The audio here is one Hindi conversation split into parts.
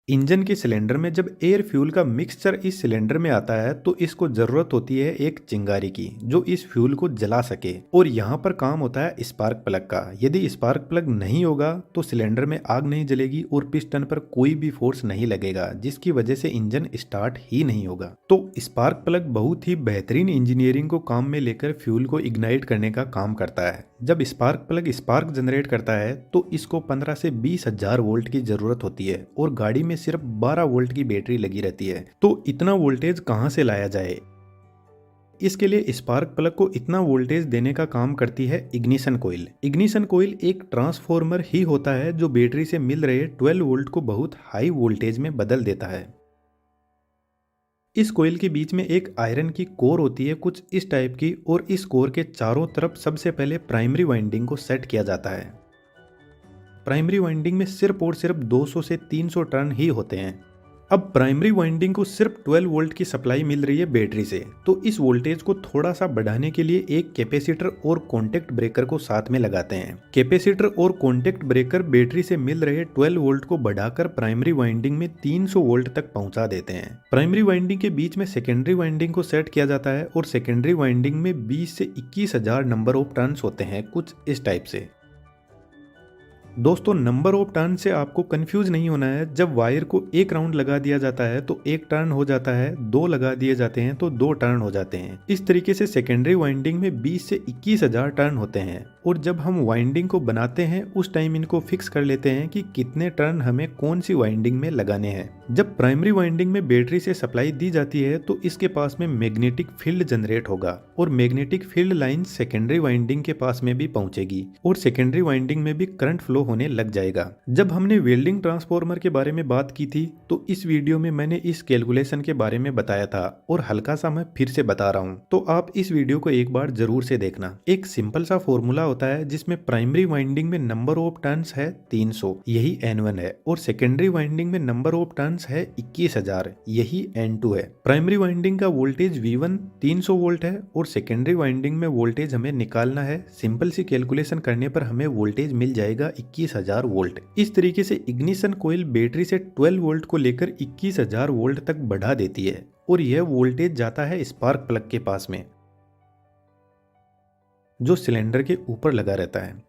इंजन के सिलेंडर में जब एयर फ्यूल का मिक्सचर इस सिलेंडर में आता है तो इसको जरूरत होती है एक चिंगारी की जो इस फ्यूल को जला सके। और यहाँ पर काम होता है स्पार्क प्लग का। यदि स्पार्क प्लग नहीं होगा तो सिलेंडर में आग नहीं जलेगी और पिस्टन पर कोई भी फोर्स नहीं लगेगा, जिसकी वजह से इंजन स्टार्ट ही नहीं होगा। तो स्पार्क प्लग बहुत ही बेहतरीन इंजीनियरिंग को काम में लेकर फ्यूल को इग्नाइट करने का काम करता है। जब स्पार्क प्लग स्पार्क जनरेट करता है तो इसको 15 से 20 हजार वोल्ट की जरूरत होती है और गाड़ी में सिर्फ 12 वोल्ट की बैटरी लगी रहती है। तो इतना वोल्टेज कहां से लाया जाए? इसके लिए स्पार्क प्लग को इतना वोल्टेज देने का काम करती है इग्निशन कोयल। इग्निशन कोयल एक ट्रांसफॉर्मर ही होता है जो बैटरी से मिल रहे 12 वोल्ट को बहुत हाई वोल्टेज में बदल देता है। इस कोयल के बीच में एक आयरन की कोर होती है कुछ इस टाइप की, और इस कोर के चारों तरफ सबसे पहले प्राइमरी वाइंडिंग को सेट किया जाता है। प्राइमरी वाइंडिंग में सिर्फ और सिर्फ 200 से 300 टर्न ही होते हैं। अब प्राइमरी वाइंडिंग को सिर्फ 12 वोल्ट की सप्लाई मिल रही है बैटरी से, तो इस वोल्टेज को थोड़ा सा बढ़ाने के लिए एक कैपेसिटर और कॉन्टेक्ट ब्रेकर को साथ में लगाते हैं। कैपेसिटर और कॉन्टेक्ट ब्रेकर बैटरी से मिल रहे 12 वोल्ट को बढ़ाकर प्राइमरी वाइंडिंग में 300 वोल्ट तक पहुंचा देते हैं। प्राइमरी वाइंडिंग के बीच में सेकेंडरी वाइंडिंग को सेट किया जाता है और सेकेंडरी वाइंडिंग में 20 से 21 हजार नंबर ऑफ टर्न्स होते हैं कुछ इस टाइप से। दोस्तों, नंबर ऑफ टर्न से आपको कंफ्यूज नहीं होना है। जब वायर को एक राउंड लगा दिया जाता है तो एक टर्न हो जाता है, दो लगा दिए जाते हैं तो दो टर्न हो जाते हैं। इस तरीके से सेकेंडरी वाइंडिंग में 20 से 21 हजार टर्न होते हैं और जब हम वाइंडिंग को बनाते हैं उस टाइम इनको फिक्स कर लेते हैं कि कितने टर्न हमें कौन सी वाइंडिंग में लगाने हैं। जब प्राइमरी वाइंडिंग में बैटरी से सप्लाई दी जाती है तो इसके पास में मैग्नेटिक फील्ड जनरेट होगा और magnetic field line secondary winding के पास में भी पहुंचेगी और सेकेंडरी वाइंडिंग में भी करंट फ्लो होने लग जाएगा। जब हमने वेल्डिंग ट्रांसफार्मर के बारे में बात की थी तो इस वीडियो में मैंने इस कैलकुलेशन के बारे में बताया था और हल्का सा मैं फिर से बता रहा हूं, तो आप इस वीडियो को एक बार जरूर से देखना। एक सिंपल सा फॉर्मूला होता है जिसमें प्राइमरी वाइंडिंग में नंबर ऑफ टर्न्स है 300, यही N1 है, और सेकेंडरी वाइंडिंग में नंबर ऑफ टर्न्स है 21,000, यही N2 है। प्राइमरी वाइंडिंग का वोल्टेज V1 300 वोल्ट है और सेकेंडरी वाइंडिंग में वोल्टेज हमें निकालना है। सिंपल सी कैलकुलेशन करने पर हमें वोल्टेज मिल जाएगा 21,000 वोल्ट। इस तरीके से इग्निशन कोयल बैटरी से 12 वोल्ट को लेकर 21,000 वोल्ट तक बढ़ा देती है और यह वोल्टेज जाता है स्पार्क प्लग के पास में जो सिलेंडर के ऊपर लगा रहता है।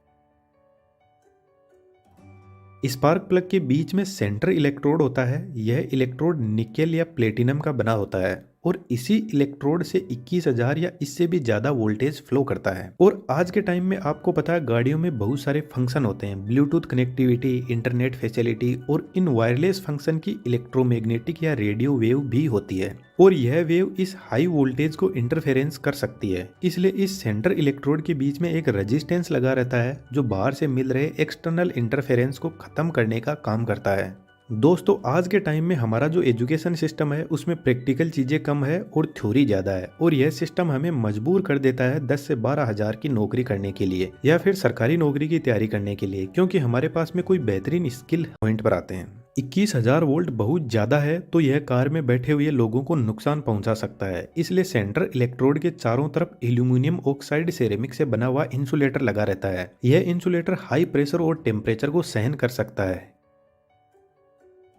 स्पार्क प्लग के बीच में सेंटर इलेक्ट्रोड होता है। यह इलेक्ट्रोड निकेल या प्लेटिनम का बना होता है और इसी इलेक्ट्रोड से 21,000 या इससे भी ज्यादा वोल्टेज फ्लो करता है। और आज के टाइम में आपको पता है गाड़ियों में बहुत सारे फंक्शन होते हैं, ब्लूटूथ कनेक्टिविटी, इंटरनेट फैसिलिटी, और इन वायरलेस फंक्शन की इलेक्ट्रोमैग्नेटिक या रेडियो वेव भी होती है और यह वेव इस हाई वोल्टेज को इंटरफेरेंस कर सकती है। इसलिए इस सेंटर इलेक्ट्रोड के बीच में एक रेजिस्टेंस लगा रहता है जो बाहर से मिल रहे एक्सटर्नल इंटरफेरेंस को खत्म करने का काम करता है। दोस्तों, आज के टाइम में हमारा जो एजुकेशन सिस्टम है उसमें प्रैक्टिकल चीजें कम है और थ्योरी ज्यादा है और यह सिस्टम हमें मजबूर कर देता है 10 से 12 हजार की नौकरी करने के लिए या फिर सरकारी नौकरी की तैयारी करने के लिए, क्योंकि हमारे पास में कोई बेहतरीन स्किल पॉइंट पर आते हैं। 21,000 वोल्ट बहुत ज्यादा है तो यह कार में बैठे हुए लोगों को नुकसान पहुंचा सकता है। इसलिए सेंटर इलेक्ट्रोड के चारों तरफ एल्यूमिनियम ऑक्साइड सेरेमिक से बना हुआ इंसुलेटर लगा रहता है। यह इंसुलेटर हाई प्रेशर और टेम्परेचर को सहन कर सकता है,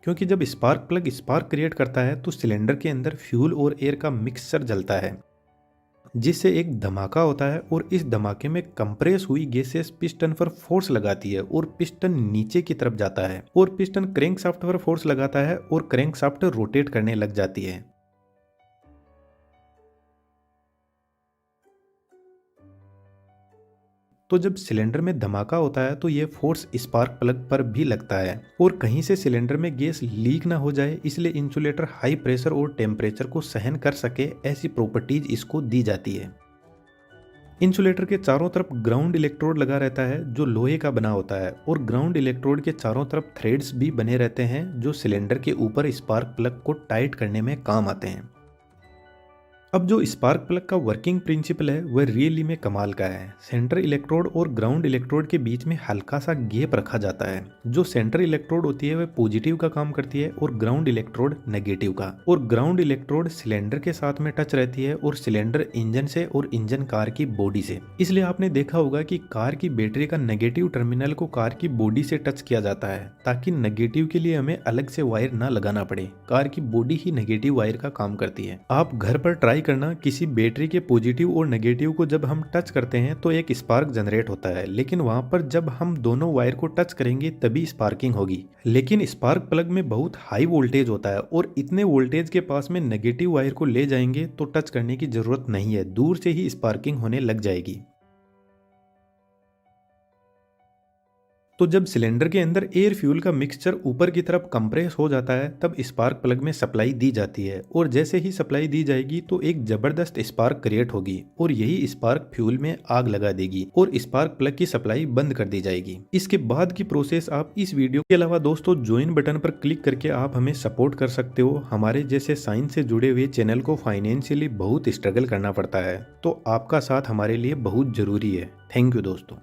क्योंकि जब स्पार्क प्लग स्पार्क क्रिएट करता है तो सिलेंडर के अंदर फ्यूल और एयर का मिक्सचर जलता है जिससे एक धमाका होता है और इस धमाके में कंप्रेस हुई गैसेस पिस्टन पर फोर्स लगाती है और पिस्टन नीचे की तरफ जाता है और पिस्टन क्रैंकशाफ्ट पर फोर्स लगाता है और क्रैंकशाफ्ट रोटेट करने लग जाती है। तो जब सिलेंडर में धमाका होता है तो ये फोर्स स्पार्क प्लग पर भी लगता है और कहीं से सिलेंडर में गैस लीक ना हो जाए, इसलिए इंसुलेटर हाई प्रेशर और टेम्परेचर को सहन कर सके, ऐसी प्रॉपर्टीज इसको दी जाती है। इंसुलेटर के चारों तरफ ग्राउंड इलेक्ट्रोड लगा रहता है जो लोहे का बना होता है और ग्राउंड इलेक्ट्रोड के चारों तरफ थ्रेड्स भी बने रहते हैं जो सिलेंडर के ऊपर स्पार्क प्लग को टाइट करने में काम आते हैं। अब जो स्पार्क प्लग का वर्किंग प्रिंसिपल है वह रियली में कमाल का है। सेंटर इलेक्ट्रोड और ग्राउंड इलेक्ट्रोड के बीच में हल्का सा गैप रखा जाता है। जो सेंटर इलेक्ट्रोड होती है वह पॉजिटिव का काम करती है और ग्राउंड इलेक्ट्रोड नेगेटिव का। और ग्राउंड इलेक्ट्रोड सिलेंडर के साथ में टच रहती है और सिलेंडर इंजन से और इंजन कार की बॉडी से। इसलिए आपने देखा होगा कि कार की बैटरी का नेगेटिव टर्मिनल को कार की बॉडी से टच किया जाता है, ताकि नेगेटिव के लिए हमें अलग से वायर ना लगाना पड़े। कार की बॉडी ही नेगेटिव वायर का काम करती है। आप घर पर ट्राई करना, किसी बैटरी के पॉजिटिव और नेगेटिव को जब हम टच करते हैं तो एक स्पार्क जनरेट होता है, लेकिन वहां पर जब हम दोनों वायर को टच करेंगे तभी स्पार्किंग होगी। लेकिन स्पार्क प्लग में बहुत हाई वोल्टेज होता है और इतने वोल्टेज के पास में नेगेटिव वायर को ले जाएंगे तो टच करने की जरूरत नहीं है, दूर से ही स्पार्किंग होने लग जाएगी। तो जब सिलेंडर के अंदर एयर फ्यूल का मिक्सचर ऊपर की तरफ कंप्रेस हो जाता है तब स्पार्क प्लग में सप्लाई दी जाती है, और जैसे ही सप्लाई दी जाएगी तो एक जबरदस्त स्पार्क क्रिएट होगी और यही स्पार्क फ्यूल में आग लगा देगी और स्पार्क प्लग की सप्लाई बंद कर दी जाएगी। इसके बाद की प्रोसेस आप इस वीडियो के अलावा दोस्तों ज्वाइन बटन पर क्लिक करके आप हमें सपोर्ट कर सकते हो। हमारे जैसे साइंस से जुड़े हुए चैनल को फाइनेंशियली बहुत स्ट्रगल करना पड़ता है, तो आपका साथ हमारे लिए बहुत जरूरी है। थैंक यू दोस्तों।